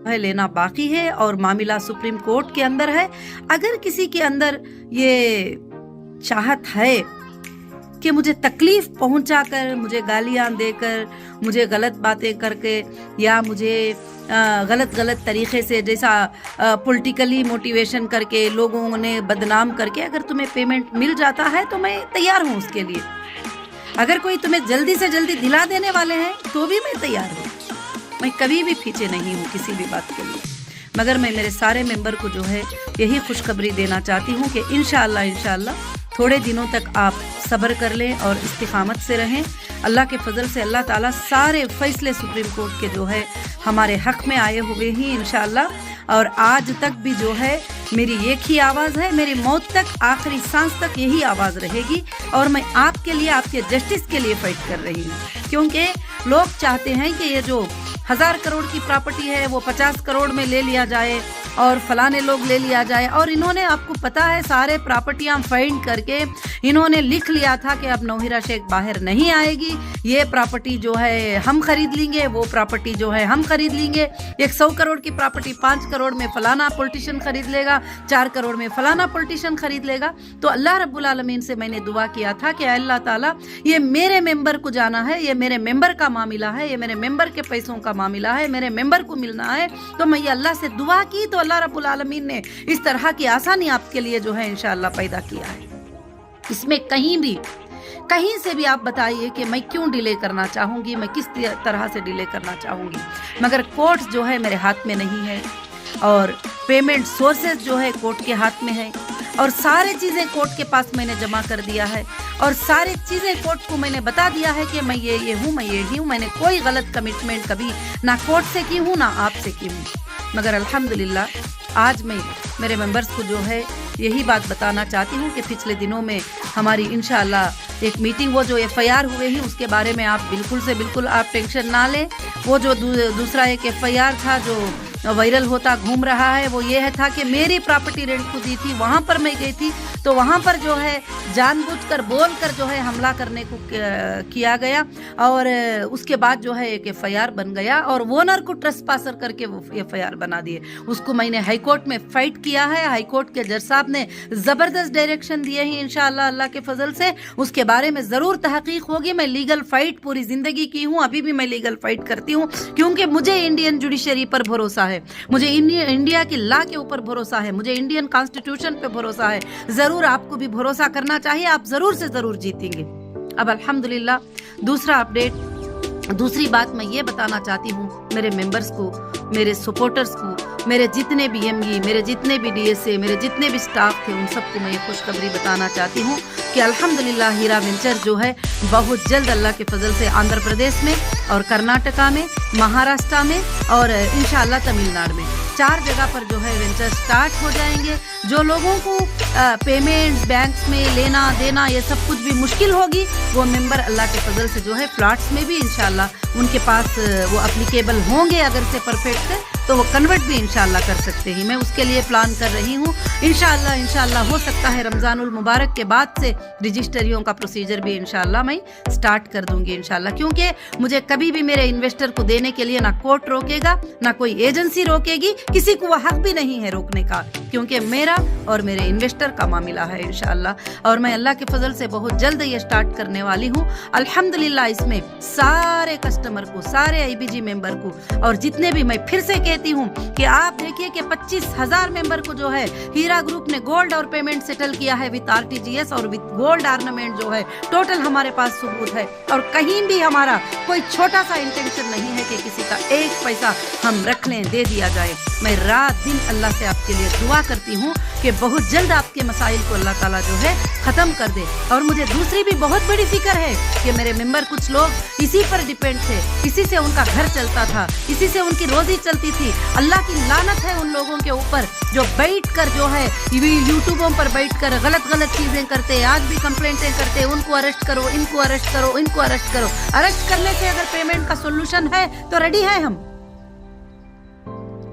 है लेना बाकी है और मामला सुप्रीम कोर्ट के अंदर है। अगर किसी के अंदर ये चाहत है कि मुझे तकलीफ पहुंचाकर, मुझे गालियां देकर, मुझे गलत बातें करके या मुझे गलत तरीक़े से जैसा पॉलिटिकली मोटिवेशन करके लोगों ने बदनाम करके अगर तुम्हें पेमेंट मिल जाता है तो मैं तैयार हूँ उसके लिए। अगर कोई तुम्हें जल्दी से जल्दी दिला देने वाले हैं तो भी मैं तैयार हूँ। मैं कभी भी पीछे नहीं हूँ किसी भी बात के लिए। मगर मैं मेरे सारे मेंबर को जो है यही खुशखबरी देना चाहती हूँ कि इंशाअल्लाह थोड़े दिनों तक आप सब्र कर लें और इस्तिकामत से रहें। अल्लाह के फजल से अल्लाह ताला सारे फैसले सुप्रीम कोर्ट के जो है हमारे हक़ में आए हुए ही इंशाअल्लाह। और आज तक भी जो है मेरी एक ही आवाज़ है, मेरी मौत तक, आखिरी सांस तक यही आवाज़ रहेगी। और मैं आपके लिए, आपके जस्टिस के लिए फ़ाइट कर रही हूँ, क्योंकि लोग चाहते हैं कि ये जो 1000 करोड़ की प्रॉपर्टी है वो 50 करोड़ में ले लिया जाए और फलाने लोग ले लिया जाए। और इन्होंने, आपको पता है, सारे प्रॉपर्टियां फाइंड करके इन्होंने लिख लिया था कि अब नौहिरा शेख बाहर नहीं आएगी, ये प्रॉपर्टी जो है हम खरीद लेंगे, वो प्रॉपर्टी जो है हम खरीद लेंगे। 100 करोड़ की प्रॉपर्टी 5 करोड़ में फलाना पॉलिटिशियन खरीद लेगा, 4 करोड़ में फलाना पॉलिटिशियन खरीद लेगा। तो अल्लाह रब्बुल आलमीन से मैंने दुआ किया था कि अल्लाह ताला ये मेरे मेंबर को जाना है, ये मेरे मेंबर का मामला है, ये मेरे मेंबर के पैसों का मामला है, मेरे मेंबर को मिलना है। तो मैं ये अल्लाह से दुआ की तो अल्लाह रब्बुल आलमीन ने इस तरह की आसानी आपके लिए जो है इंशाअल्लाह पैदा किया है। इसमें कहीं से भी आप बताइए कि मैं क्यों डिले करना चाहूँगी, मैं किस तरह से डिले करना चाहूँगी। मगर कोर्ट जो है मेरे हाथ में नहीं है और पेमेंट सोर्सेज जो है कोर्ट के हाथ में है और सारी चीज़ें कोर्ट के पास मैंने जमा कर दिया है और सारी चीज़ें कोर्ट को मैंने बता दिया है कि मैं ये हूँ, मैं ये ही हूँ। मैंने कोई गलत कमिटमेंट कभी ना कोर्ट से की हूँ ना आपसे की हूँ। मगर अल्हम्दुलिल्लाह आज मैं मेरे मेंबर्स को जो है यही बात बताना चाहती हूँ कि पिछले दिनों में हमारी इंशाअल्लाह एक मीटिंग, वो जो FIR हुए ही उसके बारे में आप बिल्कुल से बिल्कुल आप टेंशन ना लें। वो जो दूसरा एक FIR था जो वायरल होता घूम रहा है, वो ये है था कि मेरी प्रॉपर्टी रेंट को दी थी, वहाँ पर मैं गई थी तो वहाँ पर जो है जानबूझकर बोलकर जो है हमला करने को किया गया और उसके बाद जो है एक FIR बन गया और ओनर को ट्रेसपासर करके वो FIR बना दिए। उसको मैंने हाई कोर्ट में फाइट किया है। हाई कोर्ट के जज साहब ने ज़बरदस्त डायरेक्शन दिए हैं इंशाअल्लाह अल्लाह के फजल से। उसके बारे में ज़रूर तहकीक होगी। मैं लीगल फाइट पूरी ज़िंदगी की हूँ, अभी भी मैं लीगल फाइट करती हूँ क्योंकि मुझे इंडियन जुडिशरी पर भरोसा है, मुझे इंडिया की लॉ के ऊपर भरोसा है, मुझे इंडियन कॉन्स्टिट्यूशन पे भरोसा है। ज़रूर आपको भी भरोसा करना चाहिए, आप ज़रूर से ज़रूर जीतेंगे। अब अल्हम्दुलिल्लाह दूसरा अपडेट, दूसरी बात मैं ये बताना चाहती हूँ मेरे मेंबर्स को, मेरे सपोर्टर्स को, मेरे जितने भी ME, मेरे जितने भी DSA, मेरे जितने भी स्टाफ थे, उन सबको मैं ये खुशखबरी बताना चाहती हूँ कि अल्हम्दुलिल्लाह हीरा वेंचर जो है बहुत जल्द अल्लाह के फजल से आंध्र प्रदेश में और कर्नाटका में, महाराष्ट्र में और इंशाअल्लाह तमिलनाडु में 4 जगह पर जो है वेंचर स्टार्ट हो जाएंगे। जो लोगों को पेमेंट्स बैंक्स में लेना देना ये सब कुछ भी मुश्किल होगी, वो मेंबर अल्लाह के फजल से जो है फ्लैट्स में भी इंशाअल्लाह उनके पास वो अप्लीकेबल होंगे। अगर से परफेक्ट तो वो कन्वर्ट भी इंशाअल्लाह कर सकते हैं। मैं उसके लिए प्लान कर रही हूँ। इंशाअल्लाह हो सकता है रमज़ानुल मुबारक के बाद से रजिस्ट्रियों का प्रोसीजर भी इंशाअल्लाह मैं स्टार्ट कर दूंगी इंशाअल्लाह, क्योंकि मुझे कभी भी मेरे इन्वेस्टर को देने के लिए ना कोर्ट रोकेगा ना कोई एजेंसी रोकेगी, किसी को वह हक भी नहीं है रोकने का, क्योंकि मेरा और मेरे इन्वेस्टर का मामला है इंशाअल्लाह। और मैं अल्लाह के फजल से बहुत जल्द ये स्टार्ट करने वाली हूँ अल्हम्दुलिल्लाह। इसमें सारे कस्टमर को, सारे IBG मेंबर को और जितने भी, मैं फिर से कहती हूँ कि आप देखिए कि 25,000 मेंबर को जो है हीरा ग्रुप ने गोल्ड और पेमेंट सेटल किया है विद RTGS और विद गोल्ड ऑर्नामेंट जो है टोटल हमारे पास सबूत है। और कहीं भी हमारा कोई छोटा सा इंटेंशन नहीं है कि किसी का एक पैसा हम रख लें, दे दिया जाए। मैं रात दिन अल्लाह से आपके लिए दुआ करती हूँ कि बहुत जल्द आपके मसाइल को अल्लाह ताला जो है ख़त्म कर दे। और मुझे दूसरी भी बहुत बड़ी फिक्र है कि मेरे मेंबर कुछ लोग इसी पर डिपेंड थे, इसी से उनका घर चलता था, इसी से उनकी रोजी चलती थी। अल्लाह की लानत है उन लोगों के ऊपर जो बैठ कर जो है यूट्यूबों पर बैठ कर गलत चीज़ें करते, आज भी कंप्लेंटें करते, उनको अरेस्ट करो, इनको अरेस्ट करो, इनको अरेस्ट करो। अरेस्ट करने से अगर पेमेंट का सोल्यूशन है तो रेडी है हम,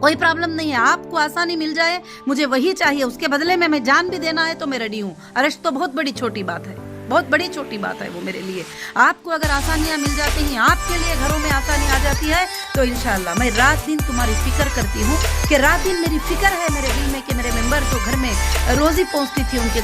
कोई प्रॉब्लम नहीं है। आपको आसानी मिल जाए, मुझे वही चाहिए, उसके बदले में मैं जान भी देना है तो मैं रेडी हूँ। अरेस्ट तो बहुत बड़ी छोटी बात है, बहुत बड़ी छोटी बात है वो मेरे लिए। आपको अगर आसानियाँ मिल जाती हैं, आपके लिए घरों में आसानी आ जाती है, तो इंशाल्लाह मैं रात दिन तुम्हारी फिक्र करती हूँ कि रात दिन मेरी फिक्र है मेरे दिल में कि मेरे मेंबर जो घर में रोज़ी पहुँचती थी उनके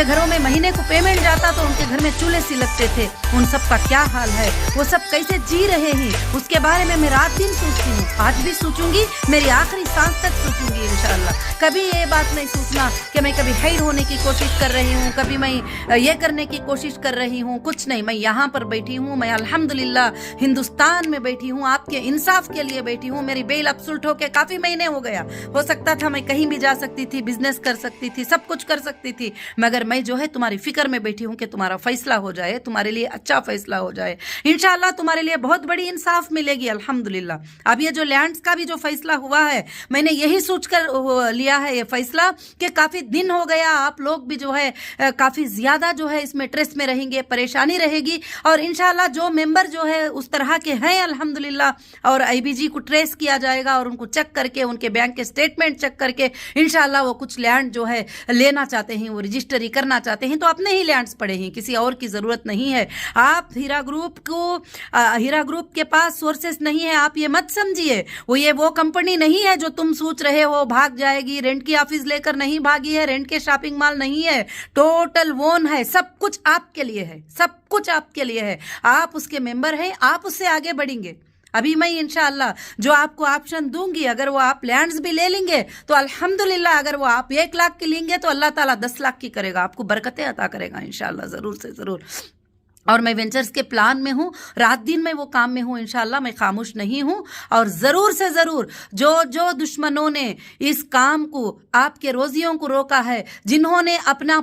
घरों में महीने को पेमेंट जाता तो उनके घर में चूल्हे सिलकते थे, उन सब का क्या हाल है, वो सब कैसे जी रहे हैं, उसके बारे में मैं रात दिन सोचती हूँ। आज भी सोचूंगी, मेरी आखिरी सांस तक सोचूंगी इंशाल्लाह। कभी ये बात नहीं सोचना कि मैं कभी हाइड होने की कोशिश कर रही हूँ, कभी मैं ये करने की कोशिश कर रही हूँ, कुछ नहीं। मैं यहाँ पर बैठी हूँ, मैं अल्हम्दुलिल्लाह हिंदुस्तान में बैठी हूँ, आपके इंसाफ के लिए बैठी हूँ। मेरी बेल अब सुलट होके काफ़ी महीने हो गया, हो सकता था मैं कहीं भी जा सकती थी, बिजनेस कर सकती थी, सब कुछ कर सकती थी, मगर मैं जो है तुम्हारी फिक्र में बैठी हूँ कि तुम्हारा फैसला हो जाए, तुम्हारे लिए अच्छा फैसला हो जाए। इंशाल्लाह तुम्हारे लिए बहुत बड़ी इंसाफ मिलेगी अल्हम्दुलिल्लाह। अब ये जो लैंड्स का भी जो फैसला हुआ है, मैंने यही सोचकर लिया है ये फैसला कि काफ़ी दिन हो गया, आप लोग भी जो है काफ़ी ज़्यादा जो है इसमें स्ट्रेस में रहेंगे, परेशानी रहेगी, और इंशाल्लाह जो मेंबर जो है उस तरह के हैं अल्हम्दुलिल्लाह, और आईबीजी को ट्रेस किया जाएगा और उनको चेक करके, उनके बैंक के स्टेटमेंट चेक करके इंशाल्लाह वो कुछ लैंड जो है लेना चाहते हैं, वो रजिस्ट्री करना चाहते हैं, तो अपने ही लैंड्स पड़े हैं, किसी और की ज़रूरत नहीं है। आप हीरा ग्रुप के पास सोर्सेस नहीं है, आप ये मत समझिए। वो कंपनी नहीं है जो तुम सोच रहे हो भाग जाएगी, रेंट की ऑफिस लेकर नहीं भागी है, रेंट के शॉपिंग मॉल नहीं है, टोटल वोन है, सब कुछ आपके लिए है, सब कुछ आपके लिए है। आप उसके मेंबर हैं, आप उससे आगे बढ़ेंगे। अभी मैं इंशाअल्लाह जो आपको ऑप्शन दूंगी, अगर वो आप लैंड्स भी ले लेंगे तो अल्हम्दुलिल्लाह, अगर वो आप 1 लाख की लेंगे तो अल्लाह ताला 10 लाख की करेगा, आपको बरकतें अता करेगा इंशाअल्लाह, ज़रूर से ज़रूर। और मैं वेंचर्स के प्लान में हूँ, रात दिन मैं वो काम में हूँ इंशाल्लाह, मैं खामोश नहीं हूँ। और ज़रूर से ज़रूर जो दुश्मनों ने इस काम को, आपके रोजियों को रोका है, जिन्होंने अपना